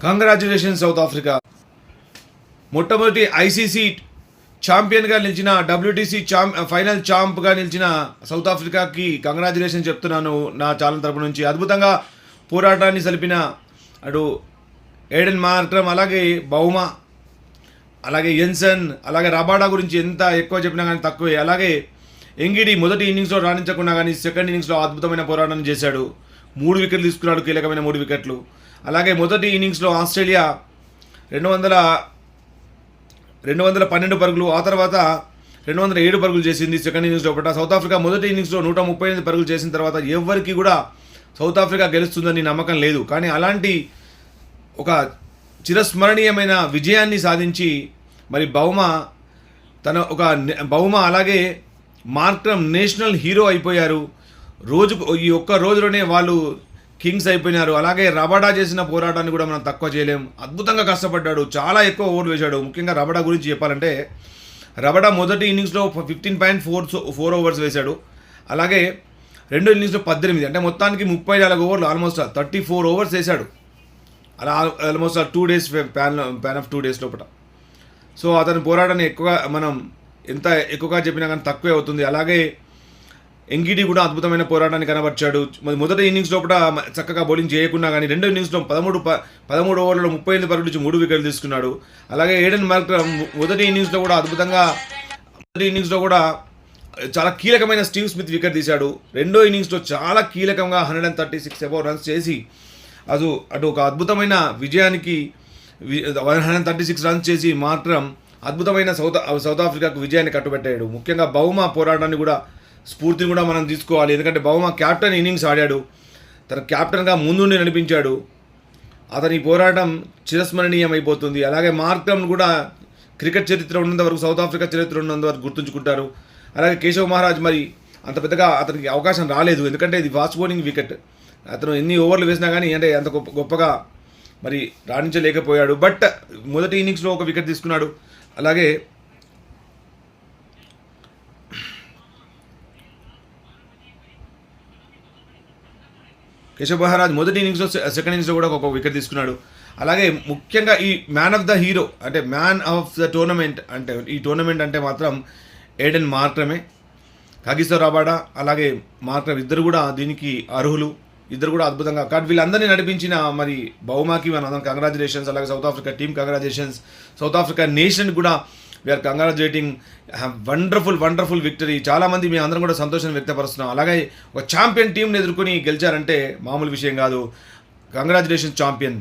Congratulations south Africa. మొట్టమొదటి ICC ఛాంపియన్గా నిలిచిన, WTC final ఛాంప్గా నిలిచిన సౌత్ ఆఫ్రికాకి కంగ్రాచ్యులేషన్స్ చెప్తున్నాను నా ఛానల్ తరపు నుంచి. అద్భుతంగా పోరాటాన్ని సలిపిన అటు ఏడెన్ మార్క్రమ్, అలాగే బౌమా, అలాగే ఎన్సన్, అలాగే రబాడా గురించి ఎంత ఎక్కువ చెప్పినా కానీ తక్కువే. అలాగే ఎంగిడి మొదటి ఇన్నింగ్స్లో రాణించకుండా కానీ సెకండ్ ఇన్నింగ్స్లో అద్భుతమైన పోరాటం చేశాడు. 3 వికెట్లు తీసుకున్నాడు, కీలకమైన 3 వికెట్లు. అలాగే మొదటి ఇన్నింగ్స్లో ఆస్ట్రేలియా 212 పరుగులు, ఆ తర్వాత 207 పరుగులు చేసింది సెకండ్ ఇన్నింగ్స్లో. సౌత్ ఆఫ్రికా మొదటి ఇన్నింగ్స్లో 138 పరుగులు చేసిన తర్వాత ఎవరికి కూడా సౌత్ ఆఫ్రికా గెలుస్తుందని నమ్మకం లేదు. కానీ అలాంటి ఒక చిరస్మరణీయమైన విజయాన్ని సాధించి మరి బౌమా అలాగే మార్క్రమ్ నేషనల్ హీరో అయిపోయారు. ఈ ఒక్క రోజులోనే వాళ్ళు కింగ్స్ అయిపోయినారు. అలాగే రబాడా చేసిన పోరాటాన్ని కూడా మనం తక్కువ చేయలేం. అద్భుతంగా కష్టపడ్డాడు, చాలా ఎక్కువ ఓవర్లు వేశాడు. ముఖ్యంగా రబాడా గురించి చెప్పాలంటే రబాడా మొదటి ఇన్నింగ్స్లో 15.4 ఓవర్స్ వేశాడు. అలాగే రెండో ఇన్నింగ్స్లో 18, అంటే మొత్తానికి 34 ఓవర్లు, ఆల్మోస్ట్ 34 ఓవర్స్ వేశాడు. అలా almost 2 days pan of 2 days లోపల. సో అతని పోరాటాన్ని మనం ఎంత ఎక్కువగా చెప్పినా కానీ తక్కువే అవుతుంది. అలాగే ఎంగిడి కూడా అద్భుతమైన పోరాటాన్ని కనబర్చాడు. మొదటి ఇన్నింగ్స్ లోపల చక్కగా బౌలింగ్ చేయకుండా కానీ రెండో ఇన్నింగ్స్లో 13 ఓవర్లలో 38 పరుగులు నుంచి 3 వికెట్లు తీసుకున్నాడు. అలాగే ఏడెన్ మార్క్రమ్ మొదటి ఇన్నింగ్స్లో కూడా చాలా కీలకమైన స్టీవ్ స్మిత్ వికెట్ తీశాడు. రెండో ఇన్నింగ్స్లో చాలా కీలకంగా 136 అబౌవ్ రన్స్ చేసి అటు ఒక అద్భుతమైన విజయానికి 136 రన్స్ చేసి మార్క్రమ్ అద్భుతమైన సౌత్ ఆఫ్రికాకు విజయాన్ని కట్టుబెట్టాడు. ముఖ్యంగా బౌమా పోరాటాన్ని కూడా స్ఫూర్తిని కూడా మనం తీసుకోవాలి. ఎందుకంటే బౌమా క్యాప్టెన్ ఇన్నింగ్స్ ఆడాడు, తన క్యాప్టెన్గా ముందుండి నడిపించాడు. అతని పోరాటం చిరస్మరణీయం అయిపోతుంది. అలాగే మార్క్రమ్ కూడా క్రికెట్ చరిత్ర ఉన్నంత వరకు, సౌత్ ఆఫ్రికా చరిత్ర ఉన్నంత వరకు గుర్తుంచుకుంటారు. అలాగే కేశవ్ మహారాజ్ మరి అంత పెద్దగా అతనికి అవకాశం రాలేదు, ఎందుకంటే ఇది ఫాస్ట్ బౌలింగ్ వికెట్. అతను ఎన్ని ఓవర్లు వేసినా కానీ అంటే అంత గొప్పగా మరి రాణించలేకపోయాడు. బట్ మొదటి ఇన్నింగ్స్లో 1 వికెట్ తీసుకున్నాడు. అలాగే కేశవ్ మహారాజ్ మొదటి ఇన్నింగ్స్లో సెకండ్ ఇన్నింగ్స్లో కూడా 1 వికెట్ తీసుకున్నాడు. అలాగే ముఖ్యంగా ఈ మ్యాన్ ఆఫ్ ద హీరో అంటే మ్యాన్ ఆఫ్ ద టోర్నమెంట్ అంటే ఈ టోర్నమెంట్ అంటే మాత్రం ఏడెన్ మార్క్రమే. కాగిసో రబాడా అలాగే మార్క్రమ్ ఇద్దరు కూడా దీనికి అర్హులు. ఇద్దరు కూడా అద్భుతంగా వీళ్ళందరినీ నడిపించిన మరి బౌమాకి మనం కంగ్రాచులేషన్స్. అలాగే south Africa team congratulations. South Africa nation కూడా వీఆర్ కంగ్రాచులేటింగ్. Wonderful victory. చాలామంది మేము అందరం కూడా సంతోషం వ్యక్తపరుస్తున్నాం. అలాగే ఒక ఛాంపియన్ టీంని ఎదుర్కొని గెలిచారంటే మామూలు విషయం కాదు. Congratulations champion.